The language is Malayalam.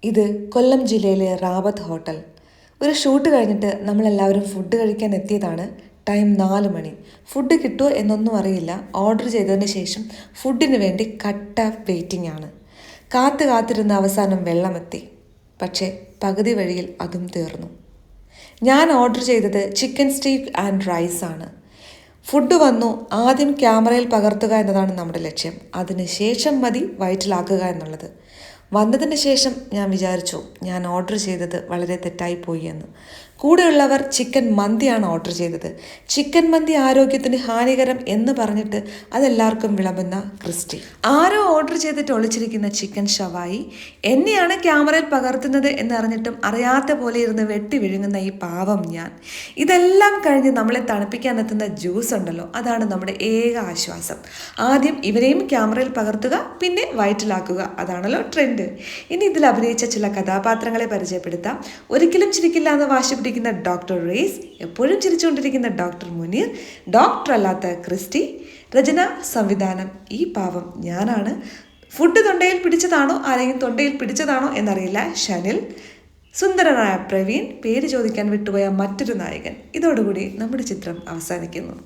ഇത് കൊല്ലം ജില്ലയിലെ റാവത്ത് ഹോട്ടൽ. ഒരു ഷൂട്ട് കഴിഞ്ഞിട്ട് നമ്മളെല്ലാവരും ഫുഡ് കഴിക്കാൻ എത്തിയതാണ്. ടൈം 4 മണി. ഫുഡ് കിട്ടുമോ എന്നൊന്നും അറിയില്ല. ഓർഡർ ചെയ്തതിന് ശേഷം ഫുഡിന് വേണ്ടി കട്ട വെയിറ്റിംഗ് ആണ്. കാത്തിരുന്ന അവസാനം വെള്ളമെത്തി. പക്ഷേ പകുതി വഴിയിൽ അതും തീർന്നു. ഞാൻ ഓർഡർ ചെയ്തത് ചിക്കൻ സ്റ്റീക്ക് ആൻഡ് റൈസ് ആണ്. ഫുഡ് വന്നു. ആദ്യം ക്യാമറയിൽ പകർത്തുക എന്നതാണ് നമ്മുടെ ലക്ഷ്യം. അതിനുശേഷം മതി വയറ്റിലാക്കുക എന്നുള്ളത്. വന്നതിന് ശേഷം ഞാൻ വിചാരിച്ചു ഞാൻ ഓർഡർ ചെയ്തത് വളരെ തെറ്റായിപ്പോയി എന്ന്. കൂടെയുള്ളവർ ചിക്കൻ മന്തിയാണ് ഓർഡർ ചെയ്തത്. ചിക്കൻ മന്തി ആരോഗ്യത്തിന് ഹാനികരം എന്ന് പറഞ്ഞിട്ട് അതെല്ലാവർക്കും വിളമ്പുന്ന ക്രിസ്റ്റി. ആരോ ഓർഡർ ചെയ്തിട്ട് ഒളിച്ചിരിക്കുന്ന ചിക്കൻ ഷവായി എന്നെയാണ് ക്യാമറയിൽ പകർത്തുന്നത് എന്നറിഞ്ഞിട്ടും അറിയാത്ത പോലെ ഇരുന്ന് വെട്ടി വിഴുങ്ങുന്ന ഈ പാവം ഞാൻ. ഇതെല്ലാം കഴിഞ്ഞ് നമ്മളെ തണുപ്പിക്കാൻ എത്തുന്ന ജ്യൂസ് ഉണ്ടല്ലോ, അതാണ് നമ്മുടെ ഏക ആശ്വാസം. ആദ്യം ഇവരെയും ക്യാമറയിൽ പകർത്തുക, പിന്നെ വയറ്റിലാക്കുക. അതാണല്ലോ ട്രെൻഡ്. ഇനി ഇതിൽ അഭിനയിച്ച ചില കഥാപാത്രങ്ങളെ പരിചയപ്പെടുത്താം. ഒരിക്കലും ചിരിക്കില്ല എന്ന് വാശി പിടിക്കുന്ന ഡോക്ടർ റേസ്, എപ്പോഴും ചിരിച്ചുകൊണ്ടിരിക്കുന്ന ഡോക്ടർ മുനീർ, ഡോക്ടർ അല്ലാത്ത ക്രിസ്റ്റി, രചന, സംവിധാനം ഈ പാവം ഞാനാണ്. ഫുഡ് തൊണ്ടയിൽ പിടിച്ചതാണോ ആരെങ്കിലും തൊണ്ടയിൽ പിടിച്ചതാണോ എന്നറിയില്ല, ഷനിൽ, സുന്ദരനായ പ്രവീൺ, പേര് ചോദിക്കാൻ വിട്ടുപോയ മറ്റൊരു നായകൻ. ഇതോടുകൂടി നമ്മുടെ ചിത്രം അവസാനിക്കുന്നു.